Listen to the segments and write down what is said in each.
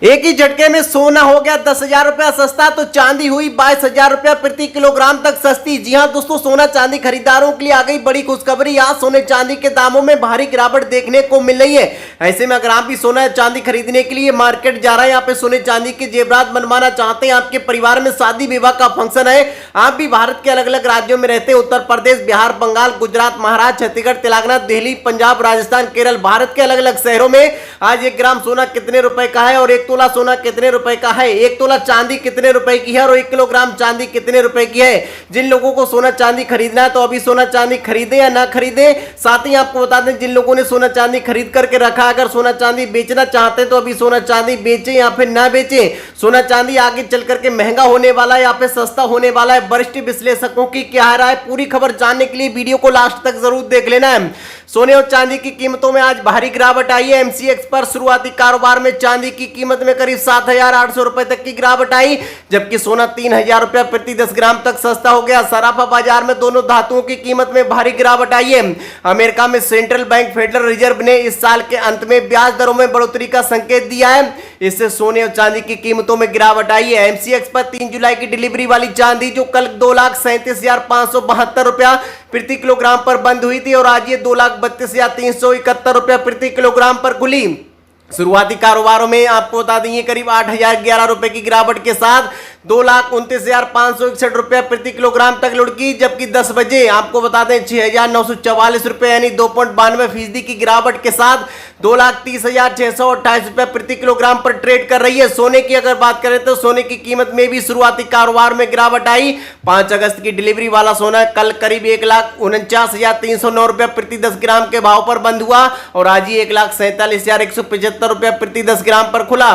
एक ही झटके में सोना हो गया 10,000 रुपया सस्ता तो चांदी हुई 22,000 रुपया प्रति किलोग्राम तक सस्ती। जी हां दोस्तों, सोना चांदी खरीदारों के लिए आ गई बड़ी खुशखबरी। आज सोने चांदी के दामों में भारी गिरावट देखने को मिल रही है। ऐसे में अगर आप भी सोना चांदी खरीदने के लिए मार्केट जा रहे हैं, यहाँ पे सोने चांदी के जेवरात बनवाना चाहते हैं, आपके परिवार में शादी विवाह का फंक्शन है, आप भी भारत के अलग अलग राज्यों में रहते हैं, उत्तर प्रदेश, बिहार, बंगाल, गुजरात, महाराष्ट्र, छत्तीसगढ़, तेलंगाना, दिल्ली, पंजाब, राजस्थान, केरल, भारत के अलग अलग शहरों में आज 1 ग्राम सोना कितने रुपए का है और 1 तोला सोना कितने रुपए का है, 1 तोला चांदी कितने रुपए की है और 1 किलोग्राम चांदी कितने रुपए की है। जिन लोगों को सोना चांदी खरीदना है तो अभी सोना चांदी खरीदें या ना खरीदें। साथ ही आपको बता दें, जिन लोगों ने सोना चांदी खरीद करके रखा, अगर सोना चांदी बेचना चाहते हैं तो अभी सोना चांदी बेचें या फिर ना बेचें। सोना चांदी आगे चल करके महंगा होने वाला है या फिर सस्ता होने वाला है, वरिष्ठ विश्लेषकों की क्या राय, पूरी खबर जानने के लिए वीडियो को लास्ट तक जरूर देख लेना है। सोने और चांदी की कीमतों में आज भारी गिरावट आई है। एमसीएक्स पर शुरुआती कारोबार में चांदी की कीमत में करीब 7,800 रुपए तक की गिरावट आई, जबकि सोना 3,000 रुपया प्रति 10 ग्राम तक सस्ता हो गया। सराफा बाजार में दोनों धातुओं की कीमत में भारी गिरावट आई है। अमेरिका में सेंट्रल बैंक फेडरल रिजर्व ने इस साल के अंत में ब्याज दरों में बढ़ोतरी का संकेत दिया है, इससे सोने और चांदी की कीमतों में गिरावट आई है। एमसीएक्स पर 3 जुलाई की डिलीवरी वाली चांदी जो कल 2,37,572 रुपया प्रति किलोग्राम पर बंद हुई थी और आज ये 2,32,371 रुपया प्रति किलोग्राम पर खुली। शुरुआती कारोबारों में आपको बता दें, करीब 8,011 रुपए की गिरावट के साथ 2,29,561 रुपया प्रति किलोग्राम तक लुढ़की, जबकि 10 बजे आपको बता दें 6,944 रुपए यानी 2.92% की गिरावट के साथ 2,30,628 रुपया प्रति किलोग्राम पर ट्रेड कर रही है। सोने की अगर बात करें तो सोने की कीमत में भी शुरुआती कारोबार में गिरावट आई। 5 अगस्त की डिलीवरी वाला सोना कल करीब 1,49,309 रुपया प्रति 10 ग्राम के भाव पर बंद हुआ और आज ही 1,47,175 रुपया प्रति 10 ग्राम पर खुला।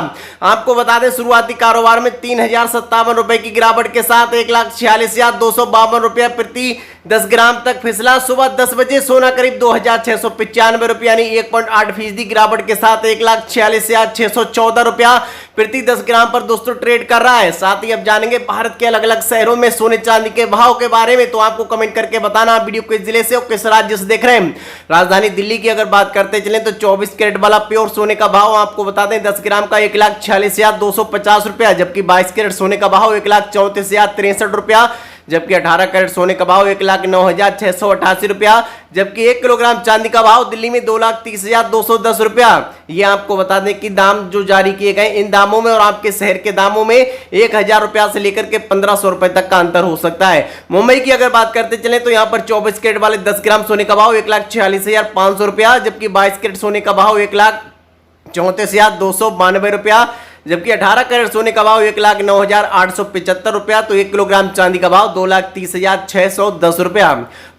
आपको बता दें, शुरुआती कारोबार में 3,057 रुपए की गिरावट के साथ 1,46,252 रुपया प्रति 10 ग्राम तक फिसला। सुबह 10 बजे सोना करीब 2,695 रुपया यानी 1.8% गिरावट के साथ 1,46,614 रुपया प्रति 10 ग्राम पर दोस्तों ट्रेड कर रहा है। साथ ही अब जानेंगे भारत के अलग अलग शहरों में सोने चांदी के भाव के बारे में, तो आपको कमेंट करके बताना आप वीडियो किस जिले से और किस राज्य से देख रहे हैं। राजधानी दिल्ली की अगर बात करते चले तो 24 कैरेट वाला प्योर सोने का भाव आपको बता दें 10 ग्राम का 1,46,250 रुपया, जबकि 22 कैरेट सोने का भाव 1,34,063 रुपया, जबकि 18 कैरेट सोने का भाव 1,09,688 रुपया, जबकि 1 किलोग्राम चांदी का भाव दिल्ली में 2,30,210 रुपया। ये आपको बता दें कि दाम जो जारी किए गए, इन दामों में और आपके शहर के दामों में 1,000 रुपया से लेकर के 1,500 रुपए तक का अंतर हो सकता है। मुंबई की अगर बात करते चले तो यहाँ पर 24 कैरेट वाले 10 ग्राम सोने का भाव 1,46,500 रुपया, जबकि 22 कैरेट सोने का भाव 1,34,292 रुपया, जबकि 18 कैरेट सोने का भाव 1,09,875 रुपया, तो 1 किलोग्राम चांदी का भाव 2,30,610 रुपया।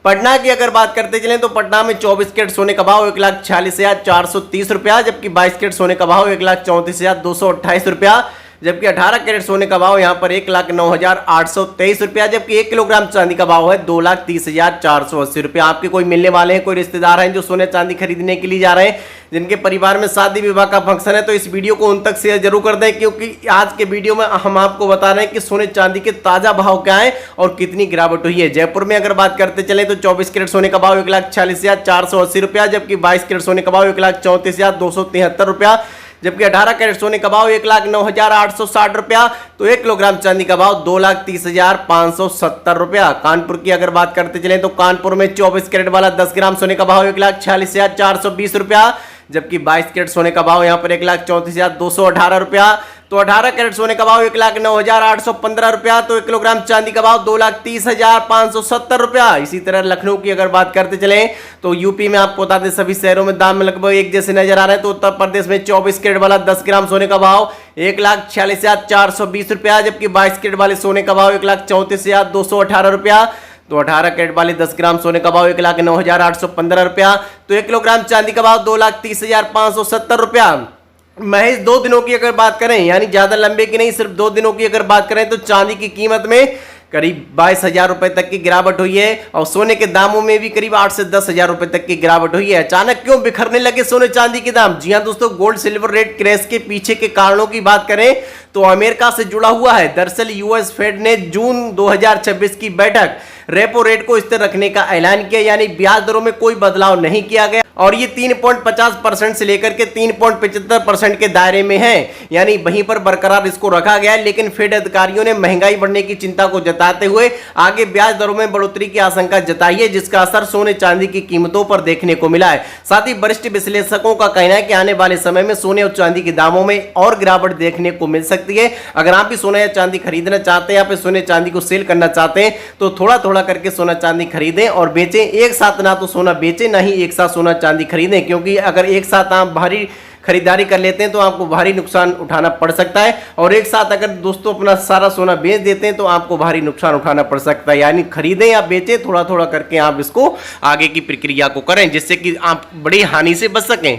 पटना की अगर बात करते चलें तो पटना में 24 कैरेट सोने का भाव 1,46,430 रुपया, जबकि 22 कैरेट सोने का भाव 1,34,228 रुपया, जबकि 18 कैरेट सोने का भाव यहाँ पर 1,09,823 रुपया, जबकि 1 किलोग्राम चांदी का भाव है 2,30,480 रुपया। आपके कोई मिलने वाले हैं, कोई रिश्तेदार हैं जो सोने चांदी खरीदने के लिए जा रहे हैं, जिनके परिवार में शादी विवाह का फंक्शन है, तो इस वीडियो को उन तक शेयर जरूर कर दें, क्योंकि आज के वीडियो में हम आपको बता रहे हैं कि सोने चांदी के ताजा भाव क्या है और कितनी गिरावट हुई है। जयपुर में अगर बात करते चले तो 24 कैरेट सोने का भाव 1,46,480 रुपया, जबकि 22 कैरेट सोने का भाव 1,34,273 रुपया, जबकि 18 कैरेट सोने का भाव 1,09,860 रुपया, तो 1 किलोग्राम चांदी का भाव 2,30,570 रुपया। कानपुर की अगर बात करते चलें तो कानपुर में 24 कैरेट वाला 10 ग्राम सोने का भाव 1,46,420 रुपया, जबकि 22 कैरेट सोने का भाव यहाँ पर 1,34,218 रुपया, तो 18 कैरेट सोने का भाव 1,09,815 रुपया, तो 1 किलोग्राम चांदी का भाव 2,30,570 रुपया। इसी तरह लखनऊ की अगर बात करते चलें तो यूपी में आपको बता दें सभी शहरों में दाम लगभग एक जैसे नजर आ रहे हैं। तो उत्तर प्रदेश में 24 कैरेट वाला 10 ग्राम सोने का भाव 1,46,420 रुपया, जबकि 22 कैरेट वाले सोने का भाव 1,34,218 रुपया, तो 18 कैरेट वाले 10 ग्राम सोने का भाव 1,09,815 रुपया, तो 1 किलोग्राम चांदी का भाव 2,30,570 रुपया। महज 2 दिनों की अगर बात करें, यानी ज्यादा लंबे की नहीं, सिर्फ 2 दिनों की अगर बात करें तो चांदी की कीमत में करीब 22,000 रुपए तक की गिरावट हुई है और सोने के दामों में भी करीब 8 से 10,000 रुपए तक की गिरावट हुई है। अचानक क्यों बिखरने लगे सोने चांदी के दाम? जी हां दोस्तों, गोल्ड सिल्वर रेट क्रैश के पीछे के कारणों की बात करें तो अमेरिका से जुड़ा हुआ है। दरअसल यूएस फेड ने जून 2026 की बैठक रेपो रेट को स्थिर रखने का ऐलान किया, यानी ब्याज दरों में कोई बदलाव नहीं किया गया और ये 3.50% से लेकर के 3.75% के दायरे में है, यानी वहीं पर बरकरार इसको रखा गया है। लेकिन फेड अधिकारियों ने महंगाई बढ़ने की चिंता को जताते हुए आगे ब्याज दरों में बढ़ोतरी की आशंका जताई है, जिसका असर सोने चांदी की कीमतों पर देखने को मिला है। साथ ही वरिष्ठ विश्लेषकों का कहना है कि आने वाले समय में सोने और चांदी के दामों में और गिरावट देखने को मिल सकती है। अगर आप भी सोना या चांदी खरीदना चाहते हैं या फिर सोने चांदी को सेल करना चाहते हैं तो थोड़ा थोड़ा करके सोना चांदी खरीदें और बेचें। एक साथ ना तो सोना बेचें ना ही एक साथ सोना चांदी खरीदें, क्योंकि अगर एक साथ आप भारी खरीदारी कर लेते हैं तो आपको भारी नुकसान उठाना पड़ सकता है और एक साथ अगर दोस्तों अपना सारा सोना बेच देते हैं तो आपको भारी नुकसान उठाना पड़ सकता है। यानी खरीदें या बेचें, थोड़ा थोड़ा करके आप इसको आगे की प्रक्रिया को करें जिससे कि आप बड़ी हानि से बच सकें।